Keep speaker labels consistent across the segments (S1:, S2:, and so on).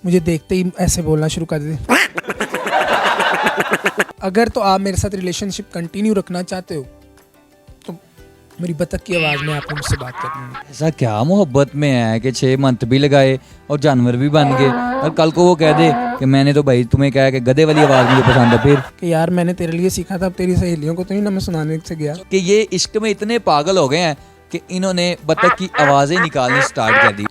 S1: मुझे देखते ही ऐसे बोलना शुरू कर दे। अगर तो आप मेरे साथ रिलेशनशिप कंटिन्यू रखना चाहते हो तो मेरी बतख की आवाज़ में आपको मुझसे बात करनी है।
S2: ऐसा क्या मोहब्बत में है कि 6 मंथ भी लगाए और जानवर भी बन गए, और कल को वो कह दे कि मैंने तो भाई तुम्हें कहा कि गधे वाली आवाज़ मुझे पसंद है, फिर
S1: कि यार मैंने तेरे लिए सीखा था, अब तेरी सहेलियों को तो नहीं ना मैं सुनाने से गया।
S2: कि ये इश्क में इतने पागल हो गए हैं कि इन्होंने बतख की आवाज़ें निकालनी स्टार्ट कर दी।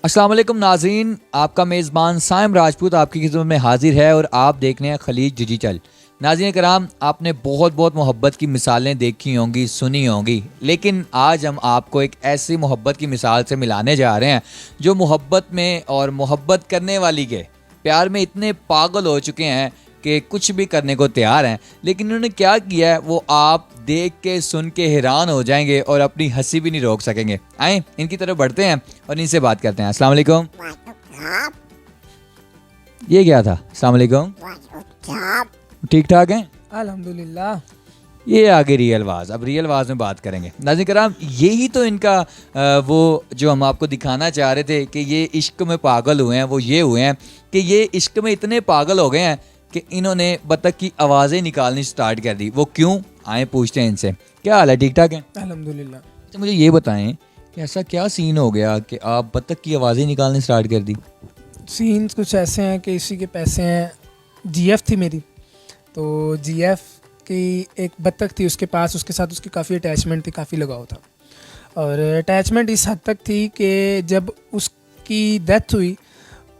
S2: अस्सलाम वालेकुम नाज़रीन, आपका मेज़बान साइम राजपूत आपकी खिदमत में हाजिर है और आप देख रहे हैं खलीज डिजिटल। नाज़रीन कराम, आपने बहुत बहुत मोहब्बत की मिसालें देखी होंगी, सुनी होंगी, लेकिन आज हम आपको एक ऐसी मोहब्बत की मिसाल से मिलाने जा रहे हैं जो मोहब्बत में और मोहब्बत करने वाली के प्यार में इतने पागल हो चुके हैं कि कुछ भी करने को तैयार हैं। लेकिन इन्होंने क्या किया है वो आप देख के सुन के हैरान हो जाएंगे और अपनी हंसी भी नहीं रोक सकेंगे। आए इनकी तरफ बढ़ते हैं और इनसे बात करते हैं। अस्सलाम वालेकुम। ये क्या था? अस्सलाम वालेकुम। ठीक ठाक हैं?
S1: अल्हम्दुलिल्लाह।
S2: ये आगे रियल आवाज़, अब रियल आवाज़ में बात करेंगे। नाज़रीन कराम, यही तो इनका वो जो हम आपको दिखाना चाह रहे थे कि ये इश्क में पागल हुए हैं, वो ये हुए हैं कि ये इश्क में इतने पागल हो गए हैं कि इन्होंने बतख की आवाज़ें निकालनी स्टार्ट कर दी। वो क्यों? आए पूछते हैं इनसे। क्या हाल है? ठीक ठाक है?
S1: अल्हम्दुलिल्लाह।
S2: तो मुझे ये बताएं कि ऐसा क्या सीन हो गया कि आप बतख की आवाज़ें निकालनी स्टार्ट कर दी?
S1: सीन्स कुछ ऐसे हैं कि इसी के पैसे हैं। जीएफ थी मेरी, तो जीएफ की एक बतख थी उसके पास, उसके साथ उसकी काफ़ी अटैचमेंट थी, काफ़ी लगाव था। और अटैचमेंट इस हद तक थी कि जब उसकी डेथ हुई,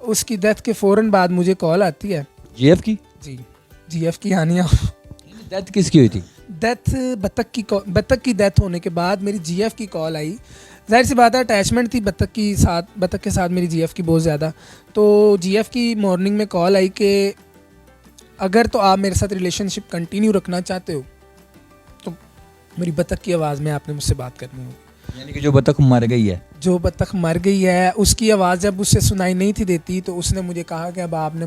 S1: उसकी डेथ के फ़ौरन बाद मुझे कॉल आती है।
S2: जीएफ की?
S1: जी, जीएफ की हानिया।
S2: डेथ किसकी हुई थी?
S1: डेथ बतख की डेथ होने के बाद मेरी जीएफ की कॉल आई। जाहिर सी बात है, अटैचमेंट थी बतख के साथ मेरी जीएफ की बहुत ज़्यादा। तो जीएफ की मॉर्निंग में कॉल आई कि अगर तो आप मेरे साथ रिलेशनशिप कंटिन्यू रखना चाहते हो तो मेरी बतख की आवाज़ में आपने मुझसे बात करनी होगी।
S2: यानी कि जो बतख मर गई है,
S1: जो बतख मर गई है उसकी आवाज़ जब उससे सुनाई नहीं थी देती तो उसने मुझे कहा कि अब आपने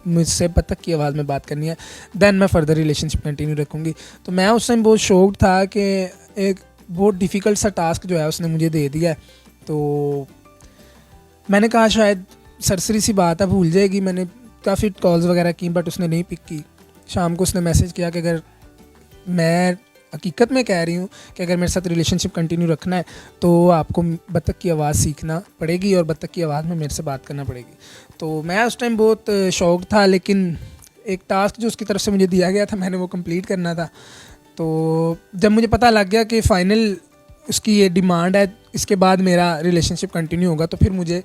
S1: मुझसे बतख की आवाज़ में बात करनी है, देन मैं फ़र्दर रिलेशनशिप कंटिन्यू रखूँगी। तो मैं उस टाइम बहुत शॉक्ड था कि एक बहुत डिफ़िकल्ट सा टास्क जो है उसने मुझे दे दिया है। तो मैंने कहा शायद सरसरी सी बात है, भूल जाएगी। मैंने काफ़ी कॉल्स वगैरह की बट उसने नहीं पिक की। शाम को उसने मैसेज किया कि अगर मैं हकीकत में कह रही हूँ कि अगर मेरे साथ रिलेशनशिप कंटिन्यू रखना है तो आपको बतख की आवाज़ सीखना पड़ेगी और बतख की आवाज़ में मेरे से बात करना पड़ेगी। तो मैं उस टाइम बहुत शौक था, लेकिन एक टास्क जो उसकी तरफ से मुझे दिया गया था मैंने वो कंप्लीट करना था। तो जब मुझे पता लग गया कि फ़ाइनल उसकी ये डिमांड है, इसके बाद मेरा रिलेशनशिप कंटिन्यू होगा, तो फिर मुझे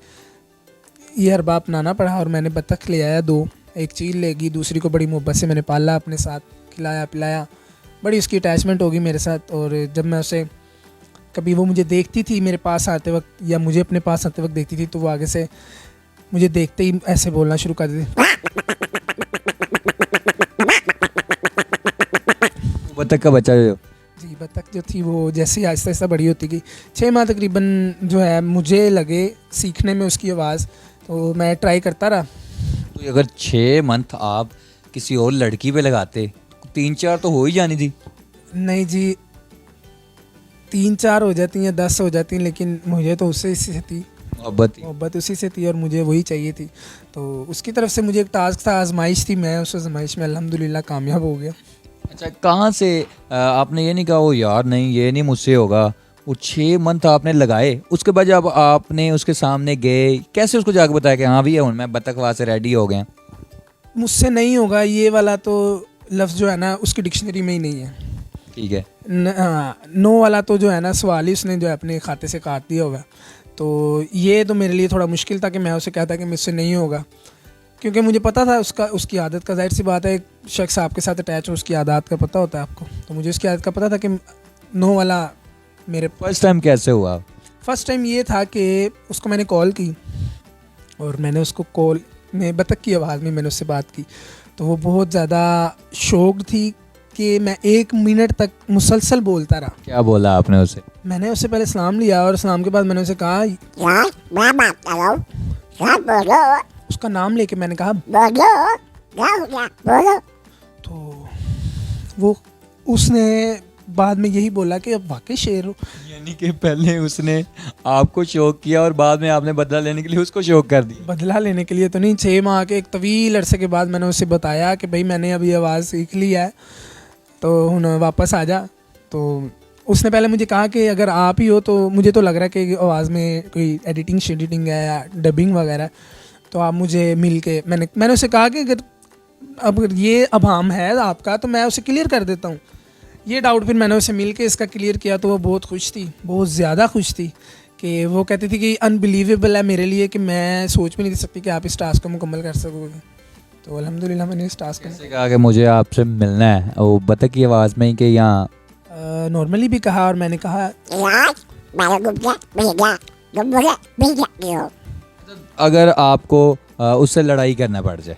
S1: ये हरबा अपनाना पड़ा और मैंने बतख ले आया 2। एक चील लेगी, दूसरी को बड़ी मोहब्बत से मैंने पाला, अपने साथ खिलाया पिलाया, बड़ी उसकी अटैचमेंट होगी मेरे साथ। और जब मैं उसे कभी वो मुझे देखती थी मेरे पास आते वक्त या मुझे अपने पास आते वक्त देखती थी तो वो आगे से मुझे देखते ही ऐसे बोलना शुरू कर देती।
S2: बतख का बच्चा जो
S1: जी, बतख जो थी वो जैसे ही आहिस्ता आहिस्ता बड़ी होती गई, 6 माह तकरीबन जो है मुझे लगे सीखने में उसकी आवाज़, तो मैं ट्राई करता रहा।
S2: तो अगर 6 मंथ आप किसी और लड़की पे लगाते, 3-4 तो हो ही जानी थी।
S1: नहीं जी, 3-4 हो जाती हैं, 10 हो जाती हैं, लेकिन मुझे तो उससे इसी से थी मोहब्बत उसी से थी और मुझे वही चाहिए थी। तो उसकी तरफ से मुझे एक टास्क था, आजमाइश थी, मैं उस आजमाइश में अल्हम्दुलिल्लाह कामयाब हो गया।
S2: अच्छा, कहाँ से आपने ये नहीं कहा वो यार नहीं ये नहीं मुझसे होगा? वो 6 मंथ आपने लगाए, उसके बाद जब आपने उसके सामने गए, कैसे उसको जाकर बताया कि हाँ भैया मैं बतख वहाँ से रेडी हो गया?
S1: मुझसे नहीं होगा ये वाला तो लफ्ज़ जो है ना उसकी डिक्शनरी में ही नहीं है।
S2: ठीक है।
S1: नो वाला तो जो है ना सवाल ही उसने जो है अपने खाते से काट दिया होगा। तो ये तो मेरे लिए थोड़ा मुश्किल था कि मैं उसे कहता कि मुझसे नहीं होगा, क्योंकि मुझे पता था उसकी आदत का। जाहिर सी बात है, एक शख्स आपके साथ अटैच हो उसकी आदत का पता होता है आपको, तो मुझे उसकी आदत का पता था कि नो वाला मेरे।
S2: फर्स्ट टाइम कैसे हुआ?
S1: फर्स्ट टाइम ये था कि उसको मैंने कॉल की और मैंने उसको कॉल में बतख की आवाज़ में मैंने उससे बात की, तो वो बहुत ज़्यादा शौक थी कि मैं 1 मिनट तक मुसलसल बोलता रहा।
S2: क्या बोला आपने उसे?
S1: मैंने उससे पहले सलाम लिया और सलाम के बाद मैंने उसे कहा,
S3: यार मैं बात कर रहा हूँ। हाँ बोलो
S1: उसका नाम लेके मैंने कहा,
S3: बोलो क्या हो गया बोलो।
S1: तो वो उसने बाद में यही बोला कि अब वाकई शेर हो।
S2: यानी कि पहले उसने आपको शौक किया और बाद में आपने बदला लेने के लिए उसको शौक कर दिया।
S1: बदला लेने के लिए तो नहीं, 6 माह के एक तवील अरसे के बाद मैंने उसे बताया कि भाई मैंने अभी आवाज़ सीख ली है तो हुन वापस आ जा। तो उसने पहले मुझे कहा कि अगर आप ही हो तो मुझे तो लग रहा है कि आवाज़ में कोई एडिटिंग शेडिटिंग है या डबिंग वगैरह है, तो आप मुझे मिल के मैंने उसे कहा कि अगर ये अभाम है आपका तो मैं उसे क्लियर कर देता हूँ। ये डाउट फिर मैंने उसे मिल के इसका क्लियर किया तो वो बहुत खुश थी, बहुत ज़्यादा खुश थी कि वो कहती थी कि अनबिलीवेबल है मेरे लिए कि मैं सोच भी नहीं सकती कि आप इस टास्क को मुकम्मल कर सकोगे। तो अल्हम्दुलिल्लाह मैंने इस टास्क को
S2: कैसे कहा कि मुझे आपसे मिलना है, वो बतख की आवाज़ में ही कि यहाँ
S1: नॉर्मली भी कहा और मैंने कहा
S3: यार मेरा गुम गया भैया गुम गया भैया क्यों।
S2: अगर आपको उससे लड़ाई करना पड़ जाए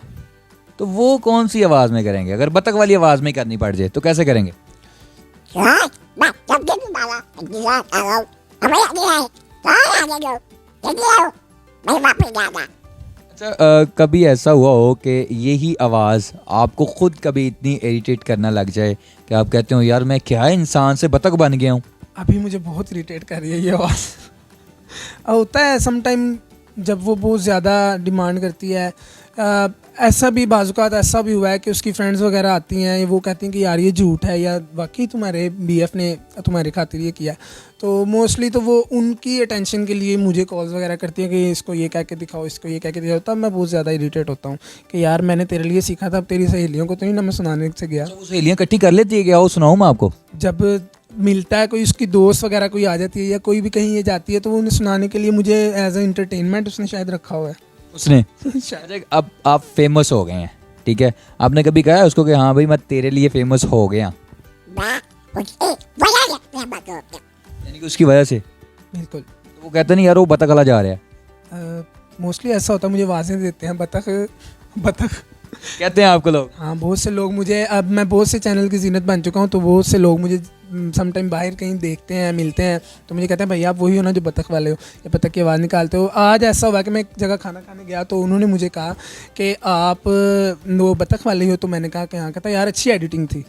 S2: तो वो कौन सी आवाज़ में करेंगे? अगर बतख वाली आवाज़ में करनी पड़ जाए तो कैसे करेंगे?
S3: यार मैं जब के भी बाला यार आओ हमें आ गया है आ गया जल्दी आओ मैं वापस जाना।
S2: अच्छा, कभी ऐसा हुआ हो कि यही आवाज़ आपको खुद कभी इतनी इरिटेट करना लग जाए कि आप कहते हो यार मैं क्या इंसान से बतख बन गया हूँ?
S1: अभी मुझे बहुत इरिटेट कर रही है ये आवाज़। होता है समटाइम जब वो बहुत ज़्यादा डिमांड करती है। ऐसा भी बाज़ुकात ऐसा भी हुआ है कि उसकी फ्रेंड्स वगैरह आती हैं, वो कहती हैं कि यार ये झूठ है या वाकई तुम्हारे बीएफ ने तुम्हारे खातिर ये किया। तो मोस्टली तो वो उनकी अटेंशन के लिए मुझे कॉल्स वगैरह करती हैं कि इसको ये कह के दिखाओ, इसको ये कह के दिखाओ। तब मैं बहुत ज़्यादा इरिटेट होता हूँ कि यार मैंने तेरे लिए सीखा था, अब तेरी सहेलियों को तो नहीं ना मैं सुनाने से गया।
S2: वो सहेलियाँ इकट्ठी कर लेती है क्या? वो सुनाऊँ मैं आपको?
S1: जब मिलता है कोई, उसकी दोस्त वगैरह कोई आ जाती है या कोई भी कहीं ये जाती है तो वो उन्हें सुनाने के लिए मुझे एज ए इंटरटेनमेंट उसने शायद रखा हुआ है।
S2: उसने
S1: शायद।
S2: अच्छा, अब आप फेमस हो गए हैं, ठीक है, आपने कभी कहा है उसको कि हाँ भाई मैं तेरे लिए फेमस हो गया? यानी कि उसकी वजह से?
S1: बिल्कुल।
S2: तो वो कहते नहीं यार वो बतख वाला जा रहा है।
S1: मोस्टली ऐसा होता है, मुझे आवाज़ें देते हैं बतख बतख
S2: कहते हैं आपको लोग?
S1: हाँ बहुत से लोग मुझे, अब मैं बहुत से चैनल की जीनत बन चुका हूँ तो बहुत से लोग मुझे समटाइम बाहर कहीं देखते हैं, मिलते हैं तो मुझे कहते हैं भैया आप वही हो ना जो बतख वाले हो या बतख की आवाज़ निकालते हो। आज ऐसा हुआ कि मैं एक जगह खाना खाने गया तो उन्होंने मुझे कहा कि आप वो बतख वाले हो, तो मैंने कहा कि हाँ। कहता यार अच्छी एडिटिंग थी।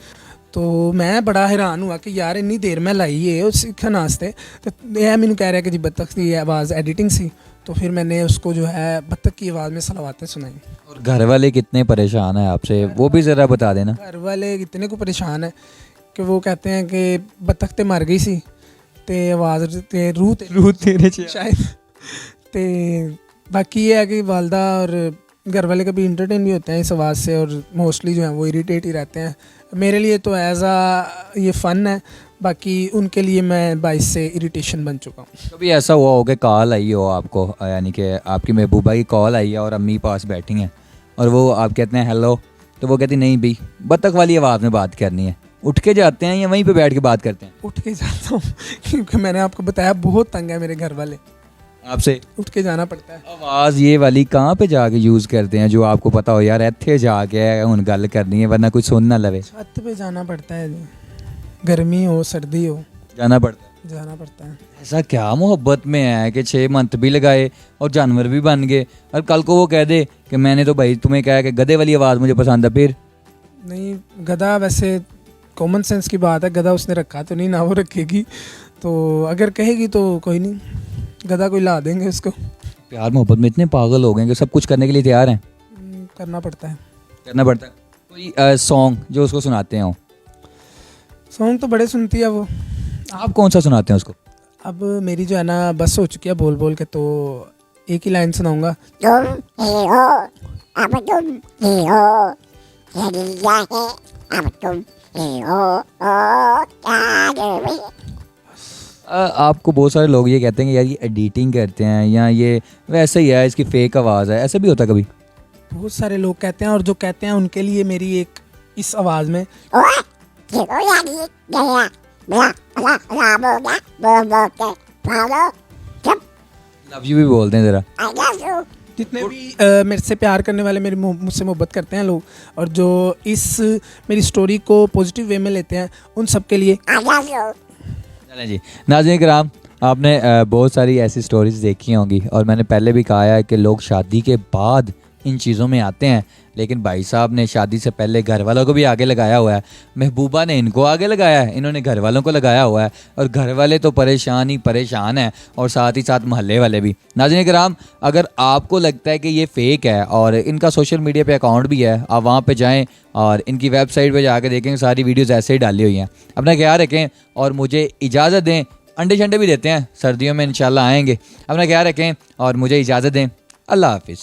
S1: तो मैं बड़ा हैरान हुआ कि यार इन्नी देर में लाई है उस सीखन वास्ते, तो यह मैंने कह रहा है कि जी बतख की आवाज़ एडिटिंग सी। तो फिर मैंने उसको जो है बतख की आवाज़ में सलावातें सुनाई।
S2: और घर वाले कितने परेशान हैं आपसे, वो भी ज़रा बता देना।
S1: घर वाले इतने को परेशान है कि वो कहते हैं कि बतख ते मर गई सी ते आवाज़ ते रूह
S2: तेरे
S1: शायद। ते बाकी ये है कि वालदा और घर वाले कभी इंटरटेन भी होते हैं इस आवाज़ से और मोस्टली जो है वो इरिटेट ही रहते हैं। मेरे लिए तो एज आ ये फ़न है, बाकी उनके लिए मैं बाइस से इरिटेशन बन चुका हूँ।
S2: कभी ऐसा हुआ हो कि कॉल आई हो आपको, यानी कि आपकी महबूबा की कॉल आई है और अम्मी पास बैठी हैं और वो आप कहते हैं हेलो, तो वो कहती नहीं भाई बतख वाली आवाज़ में बात करनी है, उठ के जाते हैं या वहीं पे बैठ के बात करते हैं?
S1: उठ के जाता हूँ क्योंकि मैंने आपको बताया बहुत तंग है मेरे घर वाले,
S2: आपसे
S1: उठ के जाना पड़ता है।
S2: आवाज़ ये वाली कहाँ पे जाके यूज़ करते हैं जो आपको पता हो यार इत्थे जाके हुन गल करनी है वरना कोई सुन ना लवे?
S1: छत पे जाना पड़ता है, गर्मी हो सर्दी हो
S2: जाना पड़ता है।
S1: जाना पड़ता है।
S2: ऐसा क्या मोहब्बत में है कि 6 मंथ भी लगाए और जानवर भी बन गए और कल को वो कह दे कि मैंने तो भाई तुम्हें कहा कि गधे वाली आवाज़ मुझे पसंद है? फिर
S1: नहीं, गधा वैसे कॉमन सेंस की बात है, गधा उसने रखा तो नहीं ना वो रखेगी, तो अगर कहेगी तो कोई नहीं, गधा कोई ला देंगे उसको।
S2: प्यार मोहब्बत में इतने पागल हो गए कि सब कुछ करने के लिए तैयार हैं।
S1: करना पड़ता है।
S2: करना पड़ता है। कोई सॉन्ग जो उसको सुनाते हो?
S1: सॉन्ग तो बड़े सुनती है वो।
S2: आप कौन सा सुनाते हैं उसको?
S1: अब मेरी जो है ना बस हो चुकी है बोल बोल के, तो एक ही लाइन सुनाऊंगा।
S3: तुम ही हो अब तुम ही हो ये दुनिया है अब तुम ही हो
S2: आपको बहुत सारे लोग ये कहते हैं कि यार ये एडिटिंग करते हैं या ये वैसे ही है इसकी फेक आवाज़ है, ऐसा भी होता कभी?
S1: बहुत सारे लोग कहते हैं और जो कहते हैं उनके लिए मेरी एक इस आवाज़ में
S2: लव यू भी बोलते हैं ज़रा।
S1: जितने भी मेरे से प्यार करने वाले, मेरे मुझसे मोहब्बत करते हैं लोग और जो इस मेरी स्टोरी को पॉजिटिव वे में लेते हैं, उन सब के लिए
S2: चलें जी नाज़रीन किराम, आपने बहुत सारी ऐसी स्टोरीज देखी होंगी और मैंने पहले भी कहा है कि लोग शादी के बाद इन चीज़ों में आते हैं, लेकिन भाई साहब ने शादी से पहले घर वालों को भी आगे लगाया हुआ है। महबूबा ने इनको आगे लगाया है, इन्होंने घर वालों को लगाया हुआ है और घर वाले तो परेशान ही परेशान हैं और साथ ही साथ मोहल्ले वाले भी। नाज़रीन कराम, अगर आपको लगता है कि ये फ़ेक है और इनका सोशल मीडिया पे अकाउंट भी है, आप वहाँ पे जाएं और इनकी वेबसाइट पे जाके देखें, सारी वीडियोज़ ऐसे ही डाली हुई हैं। अपना ख्याल रखें और मुझे इजाज़त दें। अंडे शंडे भी देते हैं, सर्दियों में इंशाल्लाह आएंगे। अपना ख्याल रखें और मुझे इजाज़त दें। अल्लाह हाफिज़।